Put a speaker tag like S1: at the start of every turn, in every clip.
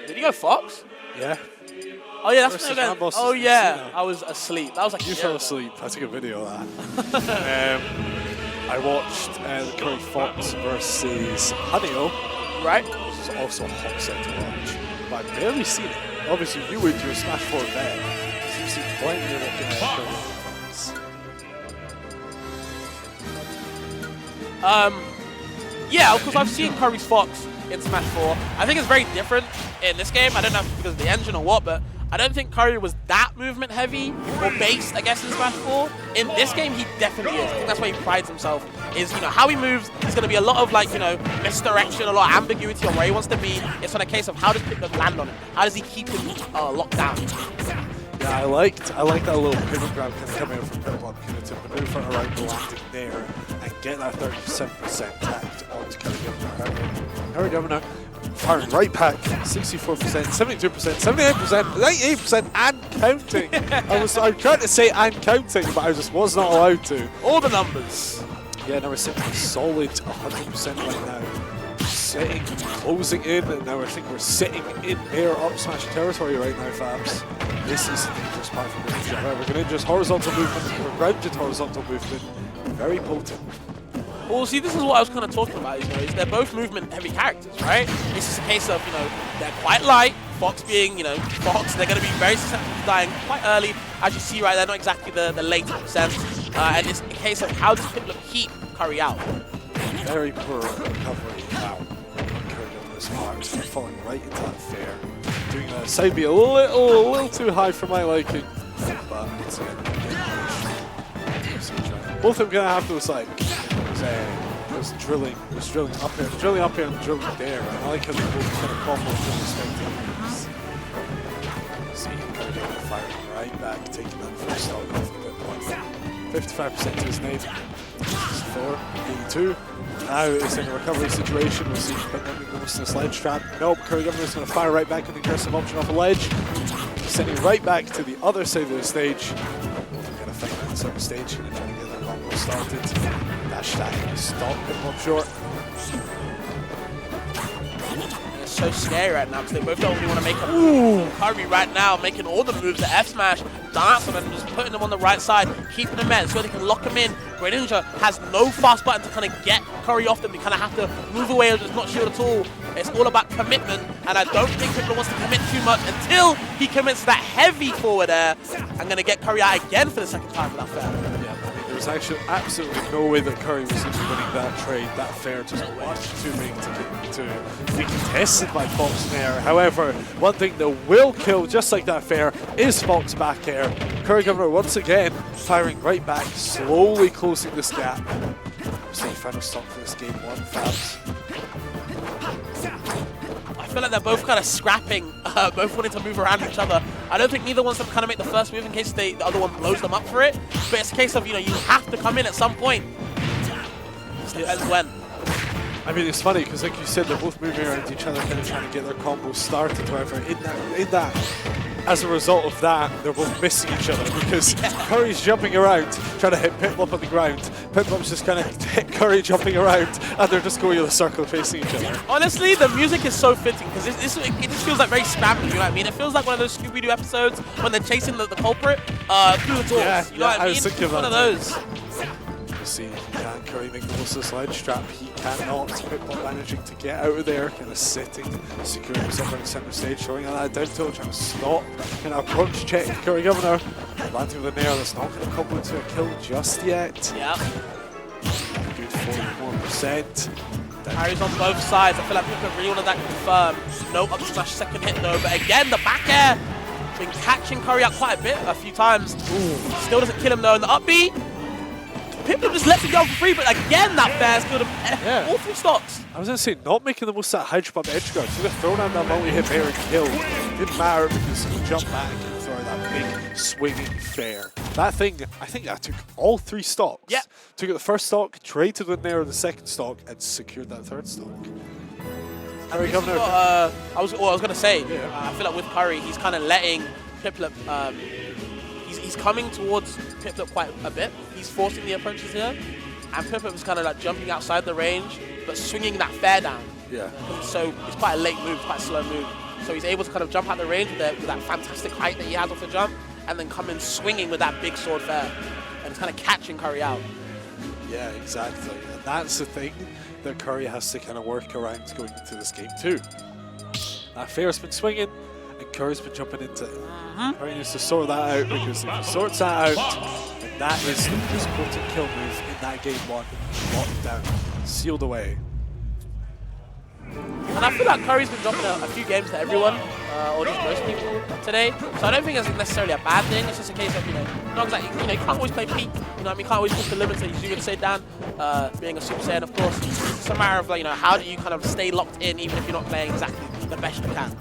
S1: Did he go Fox?
S2: Yeah.
S1: Oh yeah, that's
S2: Versus
S1: when again.
S2: Rambos
S1: Oh
S2: is
S1: yeah,
S2: Messina.
S1: I was asleep. That was like
S2: You
S1: a year
S2: fell
S1: ago.
S2: asleep. I took a video of that. I watched the Curry Fox versus HoneyO.
S1: Right?
S2: Which is also a hot set to watch. But I've barely seen it. Obviously, you went to a Smash 4 vet. So you've seen plenty of Curry Fox.
S1: Yeah, because I've seen Curry's Fox in Smash 4. I think it's very different in this game. I don't know if it's because of the engine or what, but I don't think Curry was that movement heavy or based, I guess, in Smash 4. In this game, he definitely is. I think that's where he prides himself, is, you know, how he moves. There's going to be a lot of, like, you know, misdirection, a lot of ambiguity on where he wants to be. It's on a case of how does Piplup land on it? How does he keep him locked down?
S2: Yeah, I liked that little pivot grab kind of coming out from Piplup, kind of to maneuver around the landing there and get that 37% tapped onto CurryGovernor. CurryGovernor firing right back, 64%, 72%, 78%, 98%, and counting. I'm trying to say and counting, but I just was not allowed to.
S1: All the numbers.
S2: Yeah, now we're sitting a solid 100% right now. Sitting, closing in, and now I think we're sitting in air up smash territory right now, Fabs. This is the dangerous part for Greninja. However, Greninja's horizontal movement, or grounded horizontal movement, very potent.
S1: Well, see, this is what I was kind of talking about, you know, is they're both movement-heavy characters, right? It's just a case of, you know, they're quite light, Fox being, you know, Fox, they're going to be very susceptible to dying quite early. As you see right there, not exactly the late percent. And it's a case of how does Piplup keep Curry out?
S2: Very poor recovery now. CurryGovernor's part, falling right into that fair. Doing a side B a little too high for my liking, but it's again. Both of them gonna have to decide. Was drilling up here, and drilling there. And I like how they both kind of combo from respective moves. See, CurryGovernor firing right back, taking that first stock off the bit point. 55% to his name. 82. Now it's in a recovery situation. We'll see if Piplup goes to the sledge trap. Nope, CurryGovernor's going to fire right back with the aggressive option off a ledge. Sending right back to the other side of the stage. Both are going to fight on the second stage and trying to get their combo started. Dash attack, stop Piplup short.
S1: It's so scary right now because they both don't really want to make a Curry right now, making all the moves, the F smash, dance on them, just putting them on the right side, keeping them in so they can lock him in. Greninja has no fast button to kind of get Curry off them. You kind of have to move away or just not shield at all. It's all about commitment, and I don't think Piplup wants to commit too much until he commits that heavy forward air. I'm going to get Curry out again for the second time with that fair.
S2: There's actually absolutely no way that Curry was even winning that trade. That fair just much too big to be contested by Fox in air. However, one thing that will kill, just like that fair, is Fox back air. CurryGovernor once again firing right back, slowly closing this gap. So final stop for this game one, Fabs.
S1: I feel like they're both kind of scrapping, both wanting to move around each other. I don't think neither wants to kind of make the first move in case the other one blows them up for it. But it's a case of, you know, you have to come in at some point. It depends when.
S2: I mean, it's funny because, like you said, they're both moving around each other, kind of trying to get their combos started. However, in that, as a result of that, they're both missing each other because Curry's jumping around, trying to hit Piplup on the ground. Piplup's just kind of hit Curry jumping around, and they're just going in a circle facing each other.
S1: Honestly, the music is so fitting because it just feels like very scrappy, you know what I mean? It feels like one of those Scooby-Doo episodes when they're chasing the culprit through the doors.
S2: Yeah,
S1: you know what I mean?
S2: was thinking
S1: It's one of
S2: that
S1: those.
S2: See, can Curry make the most of the sledge trap? He cannot. Piplup managing to get out of there, kind of sitting, securing himself on the center stage, showing that down tilt, trying to stop. Kind of punch check CurryGovernor. Landing with a nair that's not going to come into a kill just yet.
S1: Yeah.
S2: Good 44%.
S1: Carries on both sides. I feel like people really wanted that confirmed. No up smash second hit though, but again, the back air. Been catching Curry out quite a few times. Still doesn't kill him though. And the up B. Piplup just lets him go for free, but again, that fair's killed him. All three stocks.
S2: I was going to say, not making the most of that high jump up edge guard. Should have thrown out that multi-hit fair and killed. Didn't matter because he jumped back and throw that big swinging fair. That thing, I think that took all three stocks.
S1: Yeah.
S2: Took it the first stock, traded in there the second stock, and secured that third stock. CurryGovernor.
S1: I was going to say, I feel like with Curry, he's kind of letting Piplup. He's coming towards Piplup quite a bit. He's forcing the approaches here, and Piplup is kind of like jumping outside the range, but swinging that fair down.
S2: Yeah.
S1: So it's quite a late move, quite a slow move. So he's able to kind of jump out the range with that fantastic height that he has off the jump, and then come in swinging with that big sword fair, and it's kind of catching Curry out.
S2: Yeah, exactly. And that's the thing that Curry has to kind of work around going into this game too. That fair's been swinging, and Curry's been jumping into it. Curry needs to sort that out, because if he sorts that out, then that is the most potent kill move in that game one. Locked down, sealed away.
S1: And I feel like Curry's been dropping a few games to everyone, or just most people today. So I don't think it's necessarily a bad thing. It's just a case of, not exactly, you can't always play peak. You know what I mean? Can't always push the limits that you would say, Dan, being a Super Saiyan, of course. It's a matter of, like, how do you kind of stay locked in even if you're not playing exactly the best you can.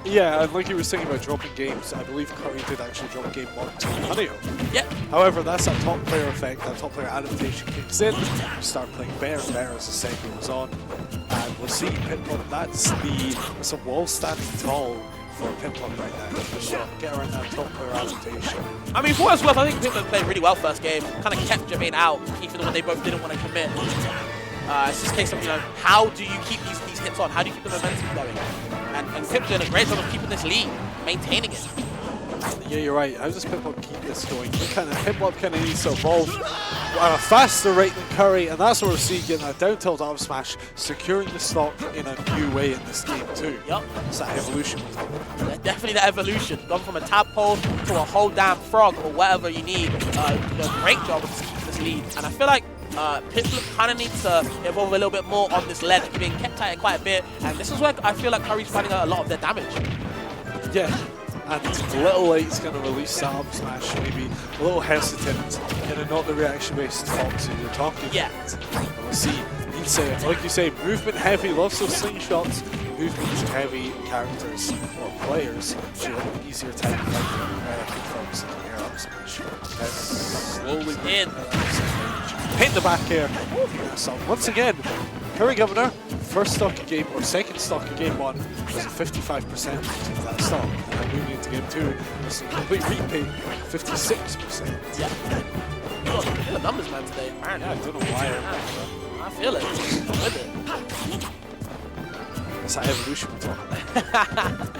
S2: Yeah, and like you were saying about dropping games, I believe Curry did actually drop game 1 to Haneo.
S1: Yep.
S2: However, that's that top player effect, that top player adaptation kicks in. You start playing better and better as the set goes on. And we'll see Piplup, that's a wall standing tall for Piplup right now. Just get around that top player adaptation.
S1: I mean, for what it's worth, I think Piplup played really well first game. Kind of kept Jermaine out, even when they both didn't want to commit. It's just a case of, how do you keep these hits on? How do you keep the momentum going? And Pip's doing a great job of keeping this lead, maintaining it.
S2: Yeah, you're right. How does Piplup keep this going? Piplup kind of needs to evolve at a faster rate than Curry, and that's what we're seeing, getting that down tilt up smash, securing the stock in a new way in this game too.
S1: Yep.
S2: It's that evolution.
S1: Yeah, definitely that evolution. Gone from a tadpole to a whole damn frog or whatever you need. Great job of keeping this lead. And I feel like Piplup kind of needs to evolve a little bit more on this ledge, being kept tight quite a bit, and this is where I feel like Curry's finding out a lot of their damage.
S2: Yeah, and a little late he's going to release that up smash, maybe a little hesitant, kind of not the reaction-based fox that you're talking about. We'll see. He's, like you say, movement heavy, loves those slingshots, movement heavy characters or players should have an easier time fighting fox in the air up smash. Slowly
S1: in.
S2: Hit the back air. So once again, CurryGovernor, first stock of game, or second stock of game 1, was a 55% of that stock. And moving into game 2, it's a complete repeat, 56%.
S1: Yeah. You got the numbers, man, today. Man.
S2: Yeah, I don't know why.
S1: I feel it. I'm with it.
S2: It's that evolution we're talking about.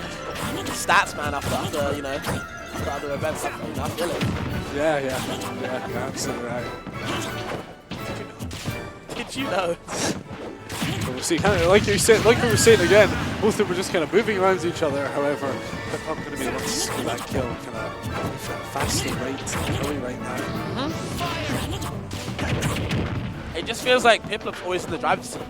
S1: Stats, man, after other events, I feel it.
S2: Yeah, absolutely right.
S1: Did you know?
S2: But we'll see, kind of like we were saying again, both of them were just kind of moving around each other. However, Piplup going to be able to secure that kill kind of faster rate early right now.
S1: It just feels like Piplup's always in the driver's seat.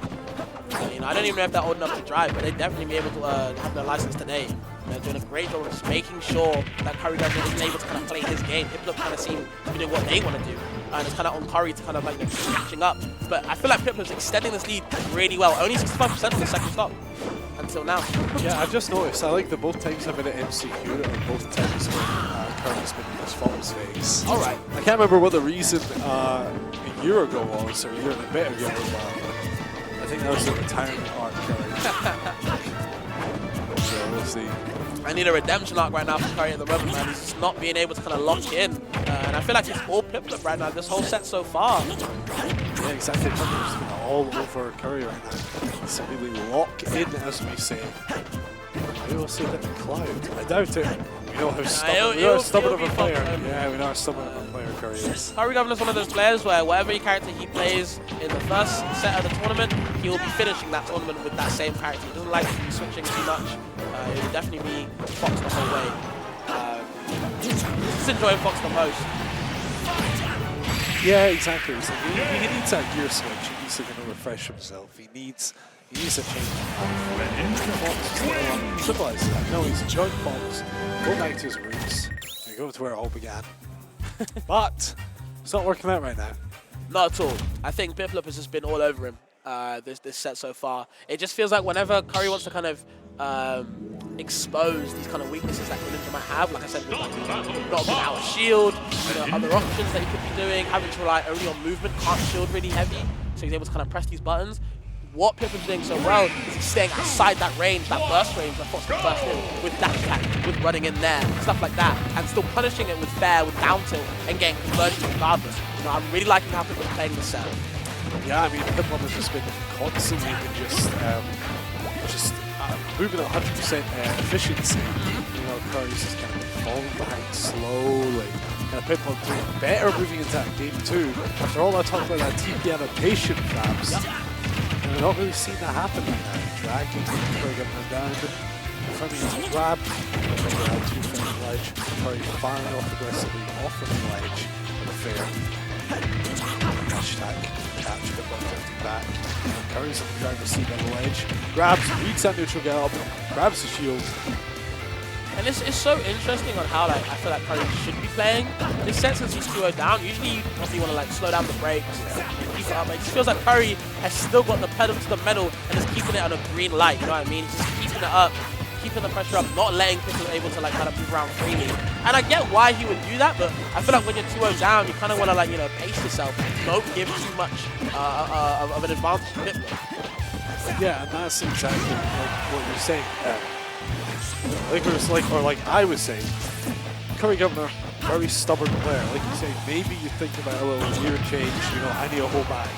S1: I don't even know if they're old enough to drive, but they'd definitely be able to have their license today. They're doing a great job of just making sure that CurryGovernor isn't able to kind of play his game. Piplup kind of seem to be doing what they want to do. And it's kind of on Curry to kind of keep catching up. But I feel like Piplup's extending this lead really well. Only 65% on the second stop until now.
S2: Yeah, I've just noticed. I like that both times I've been at MCQ, and both times Curry's been in this false phase.
S1: Alright.
S2: I can't remember what the reason a year ago was, or a year and a bit ago. I think that was the retirement arc, Curry. So we'll see.
S1: I need a redemption arc right now for Curry at the moment, man. He's just not being able to kind of lock in. And I feel like it's all Piplup right now, this whole set so far.
S2: Yeah, exactly. Piplup all over Curry right now. It's really lock in, as we say. Maybe we'll see a bit of Cloud. I doubt it. We know how stubborn of a player. Yeah, we know how stubborn of a player Curry is.
S1: CurryGovernor's one of those players where whatever character he plays in the first set of the tournament, he will be finishing that tournament with that same character. He doesn't like to be switching too much. It will definitely be Fox the whole way. Just enjoying Fox the most.
S2: Yeah, exactly. So he needs that gear switch. He needs to kind of refresh himself. He needs a change. Fox, symbolize that. No, he's enjoying Fox. Go back to his roots. And go to where it all began. But it's not working out right now.
S1: Not at all. I think Piplup has just been all over him this set so far. It just feels like whenever Curry wants to kind of expose these kind of weaknesses that Greninja might have, like I said, with not being out of shield, other options that he could be doing, having to rely only on movement, can't shield really heavy, so he's able to kind of press these buttons. What Piplup's doing so well is he's staying outside that range, that burst range that Fox can burst in, with dash attack, with running in there, stuff like that, and still punishing it with fair, with down tilt, and getting conversions regardless. I'm really liking how Piplup playing this set.
S2: Yeah, I mean, Piplup has just been constantly just moving at 100% efficiency, you know, Curry's just kind of falling behind slowly. Piplup doing better moving into that game 2. After all I talked about that TP adaptation grabs, and we're not really seeing that happen right now. Dragging CurryGovernor down, confirming it's a grab, and then we're out to the ledge. Curry firing off aggressively off of the ledge with a fair. Hashtag catch, Piplup drifting back. Curry's on the driver's seat on the ledge. Grabs, reads that neutral get up, grabs the shield.
S1: And it's so interesting on how like I feel like Curry should be playing. This set since he's 2-0 down, usually you probably want to like slow down the brakes, keep it up. But it just feels like Curry has still got the pedal to the metal and is keeping it on a green light, you know what I mean? He's just keeping it up, keeping the pressure up, not letting people able to like kind of move around freely. And I get why he would do that, but I feel like when you're 2-0 down, you kind of want to like, you know, pace yourself. Don't give too much of an advantage to Piplup.
S2: Yeah, and that's exactly like what you're saying. Like it was like I was saying, CurryGovernor, very stubborn player. Like you say, maybe you think about a little gear change, you know, I need to hold back.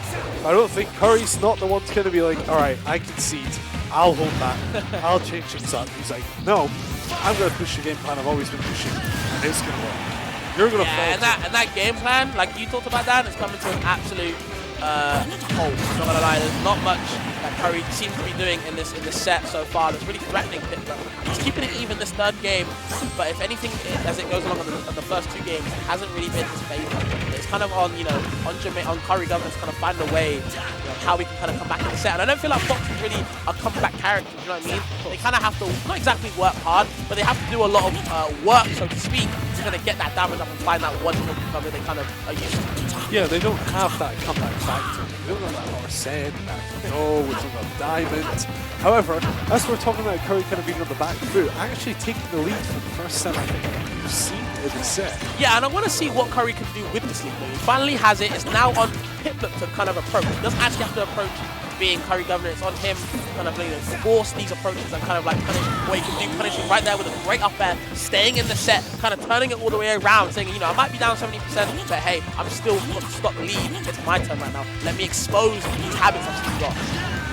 S2: I don't think Curry's not the one to kind of be like, alright, I concede, I'll hold back, I'll change things up. He's like, no, I'm going to push the game plan I've always been pushing, and it's going to work. You're going to fall.
S1: And that game plan, like you talked about that, is coming to an absolute halt. Not gonna lie, there's not much that Curry seems to be doing in this set so far that's really threatening Piplup. He's keeping it even this third game, but if anything, as it goes along on the first 2 games, it hasn't really been his favor. It's kind of on, you know, on CurryGovernor to kind of find a way, you know, how we can kind of come back in the set. And I don't feel like Fox is really a comeback character, you know what I mean? They kind of have to, not exactly work hard, but they have to do a lot of work, so to speak, to kind of get that damage up and find that one cover they kind of are used to.
S2: Yeah, they don't have that comeback factor. They don't have that Arsene, that no, we're talking about Diamond. However, as we're talking about Curry kind of being on the back foot, actually taking the lead for the first time I think you've seen in the set.
S1: Yeah, and I want to see what Curry can do with this lead. He finally has it. It's now on Piplup to kind of approach. He doesn't actually have to approach being CurryGovernor. It's on him kind of, you know, force these approaches and kind of like punish what he can do, punishing right there with a great up air, staying in the set, kind of turning it all the way around, saying, you know, I might be down 70%, but hey, I'm still got to stop the lead. It's my turn right now. Let me expose these habits I've still got.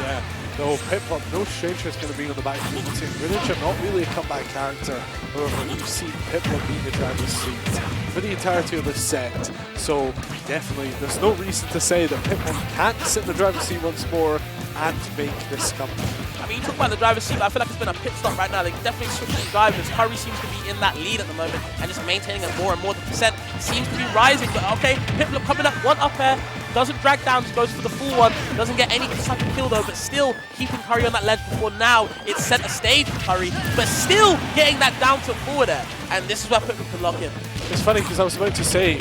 S2: Yeah. No, Piplup, no stranger is going to be on the back foot. Greninja, not really a comeback character. However, we've seen Piplup being the driver's seat for the entirety of this set. So, definitely, there's no reason to say that Piplup can't sit in the driver's seat once more and make this comeback.
S1: I mean, you talk about the driver's seat, but I feel like it's been a pit stop right now. They definitely switched the drivers. Curry seems to be in that lead at the moment and just maintaining it more and more. The percent seems to be rising, but okay, Piplup coming up, one up air, doesn't drag down, just goes for the full one, doesn't get any type of kill though, but still keeping Curry on that ledge before now it's set a stage for Curry, but still getting that down tilt forward there. And this is where Piplup can lock in.
S2: It's funny because I was about to say,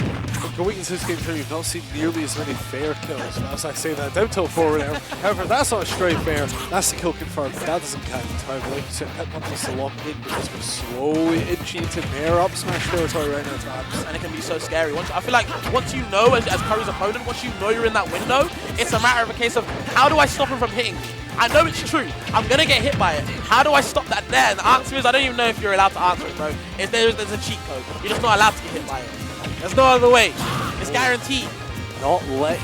S2: going into this game 3, we've not seen nearly as many fair kills. But as I say that, down tilt forward there. However, that's not a straight fair. That's the kill confirmed. That doesn't count. However, like you said, Piplup needs to lock in because we're slowly inching into their up smash territory right now at times.
S1: And it can be so scary. I feel like once you know, as Curry's opponent, once you know you're in that window, it's a matter of a case of how do I stop him from hitting me? I know it's true. I'm going to get hit by it. How do I stop that there? And the answer is, I don't even know if you're allowed to answer it, bro. There's a cheat code. You're just not allowed to get hit by it. There's no other way. It's guaranteed.
S2: Not letting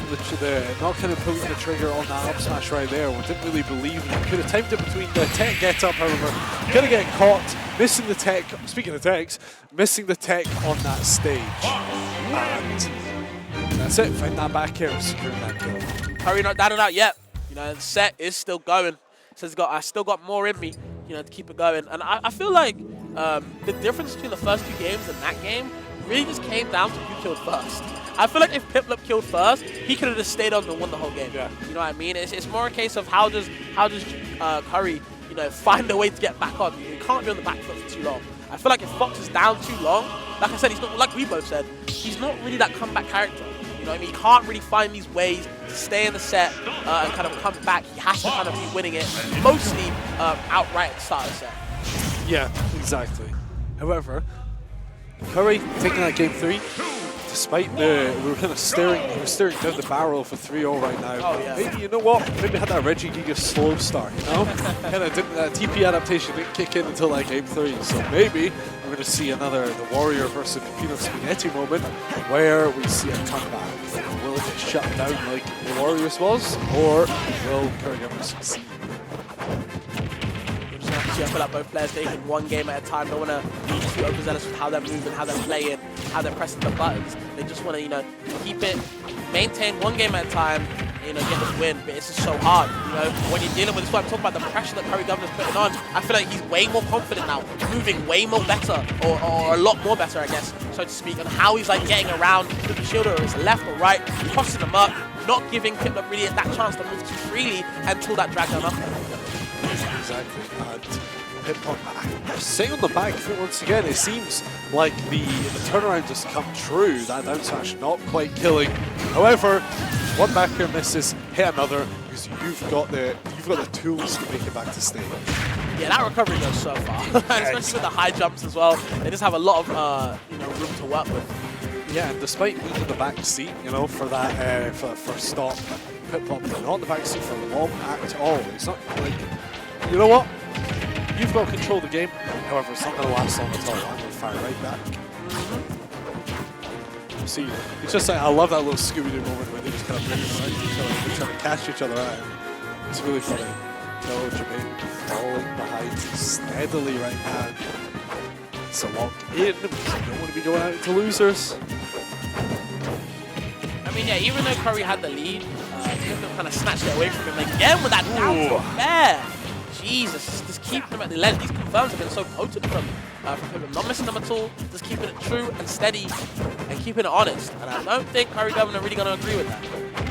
S2: not kind of pulling the trigger on that up smash right there. We didn't really believe in it. Could have timed it between the tech get up, however. Gonna get caught, missing the tech. Speaking of techs, missing the tech on that stage. And that's it. Find that back air, securing that kill.
S1: Curry not down and out yet. You know, the set is still going. So I still got more in me, you know, to keep it going. And I feel like the difference between the first 2 games and that game really just came down to who killed first. I feel like if Piplup killed first, he could have just stayed on and won the whole game. Yeah. You know what I mean? It's more a case of how does Curry, you know, find a way to get back on. You can't be on the back foot for too long. I feel like if Fox is down too long, like I said, he's not, like we both said, he's not really that comeback character. You know what I mean? He can't really find these ways to stay in the set and kind of come back. He has to kind of be winning it, mostly outright at the start of the set.
S2: Yeah, exactly. However, Curry taking that game 3, despite we were kind of staring down the barrel for 3-0 right now.
S1: Oh, yeah.
S2: Maybe, you know what? Maybe had that Regigiga slow start, you know? Kind of didn't, that TP adaptation didn't kick in until that game 3. So maybe we're going to see another the Warrior versus Pino Spaghetti moment where we see a comeback. Will it get shut down like the Warriors was, or will CurryGovernor succeed?
S1: I feel like both players taking one game at a time. Don't want to be too overzealous with how they're moving, how they're playing, how they're pressing the buttons. They just want to, you know, keep it, maintain one game at a time, you know, get this win. But it's just so hard, you know, when you're dealing with this. What I'm talking about, the pressure that CurryGovernor's putting on. I feel like he's way more confident now, moving way more better, or a lot more better, I guess, so to speak, and how he's like getting around with the shield, or his left or right, tossing them up, not giving Piplup really that chance to move too freely until that drag down up there.
S2: Exactly, and Piplup sitting on the back foot once again. It seems like the turnaround just come true. That down smash not quite killing. However, one back here misses, hit another, because you've got the tools to make it back to stage.
S1: Yeah, that recovery goes so far, especially with the high jumps as well. They just have a lot of you know, room to work with.
S2: Yeah, and despite being in the back seat, you know, for that for the first stop, Piplup not in the back seat for long at all. It's not like, you know what? You've got control of the game. However, it's not going to last long at all. I'm going to fire right back. See, it's just like, I love that little Scooby-Doo moment where they just kind of bring around each other. They're trying to catch each other out. It's really funny. No, Jermaine falling behind steadily right now. It's a lock in because you don't want to be going out to losers.
S1: I mean, yeah, even though Curry had the lead, Piplup kind of snatched it away from him again with that down tilt there. Jesus, just keeping them at the ledge. These confirms have been so potent from Piplup. Not missing them at all, just keeping it true and steady and keeping it honest. And I don't think CurryGovernor really going to agree with that.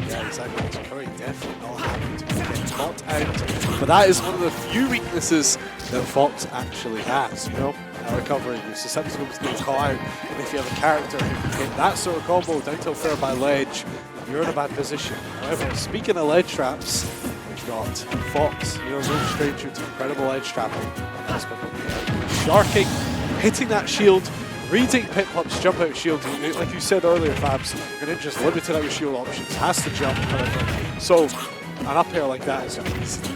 S2: Yeah, exactly. Curry definitely not happy to get caught out. But that is one of the few weaknesses that Fox actually has, you know? Recovery, you're susceptible to getting caught out. And if you have a character who can hit that sort of combo down tilt fair by ledge, you're in a bad position. However, speaking of ledge traps, we've got Fox, you know, no stranger to incredible edge trapping. That's sharking, hitting that shield, reading Piplup's jump out shield. Like you said earlier, Fabs, Greninja's limited out with shield options, has to jump, however. So, an up air like that is going to be easy to do.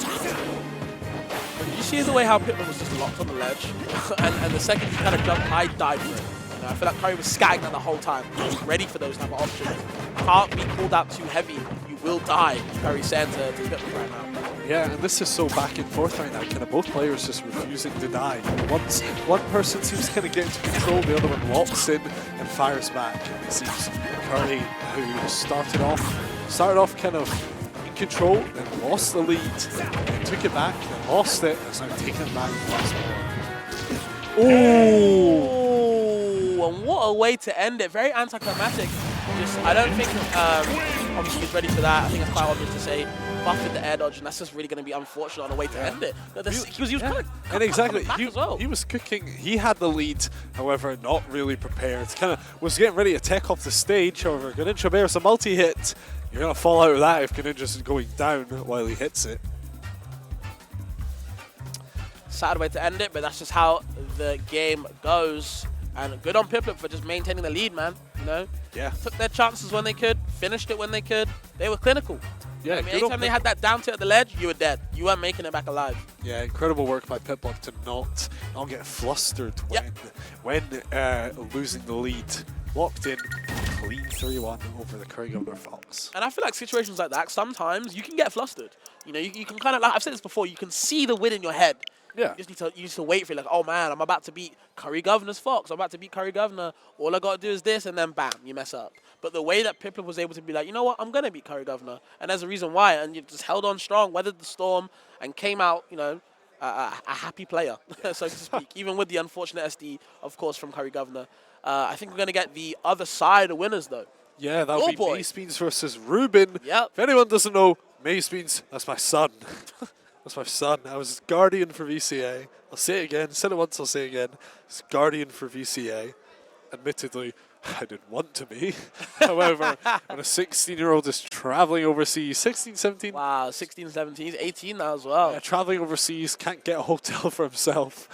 S1: You see the way how Piplup was just locked on the ledge, and the second he kind of jumped high, died for it. You know, I feel like Curry was scatting that the whole time. He was ready for those type of options. Can't be called out too heavy. You will die, Curry's saying to Piplup right now.
S2: Yeah, and this is so back and forth right now. Kind of both players just refusing to die. Once one person seems to kind of get into control, the other one locks in and fires back. And it seems Curry, who started off kind of in control, then lost the lead, then took it back, then lost it, and is now taking it back once more.
S1: Oh, and what a way to end it. Very anticlimactic. Just, I don't think obviously he's ready for that. I think it's quite obvious to say buffing the air dodge, and that's just really going to be unfortunate on a way to end it. He was kind of
S2: and exactly,
S1: he
S2: was cooking. He had the lead, however, not really prepared. Kind of was getting ready to tech off the stage. However, Greninja bears a multi-hit. You're going to fall out of that if Greninja's going down while he hits it.
S1: Sad way to end it, but that's just how the game goes. And good on Piplup for just maintaining the lead, man. You know,
S2: yeah,
S1: took their chances when they could, finished it when they could. They were clinical.
S2: Yeah,
S1: I mean, anytime they had that down tilt at the ledge, you were dead. You weren't making it back alive.
S2: Yeah, incredible work by Piplup to not get flustered when losing the lead. Locked in, clean 3-1 over the CurryGovernor Fox.
S1: And I feel like situations like that, sometimes you can get flustered. You know, you can kind of, like I've said this before, you can see the win in your head.
S2: Yeah.
S1: You just need to wait for it, like, oh man, I'm about to beat CurryGovernor's Fox. I'm about to beat CurryGovernor. All I got to do is this, and then bam, you mess up. But the way that Piplup was able to be like, you know what, I'm going to beat CurryGovernor. And there's a reason why. And you just held on strong, weathered the storm, and came out, you know, a happy player, so to speak. Even with the unfortunate SD, of course, from CurryGovernor. I think we're going to get the other side of winners, though.
S2: Yeah, that'll be Mace Beans versus Ruben.
S1: Yep.
S2: If anyone doesn't know, Mace Beans, that's my son. That's my son. I was Guardian for VCA. I'll say it again. Said it once, I'll say it again. It's Guardian for VCA. Admittedly, I didn't want to be. However, when a 16-year-old is traveling overseas, 16, 17.
S1: Wow, 16, 17, he's 18 now as well.
S2: Traveling overseas, can't get a hotel for himself.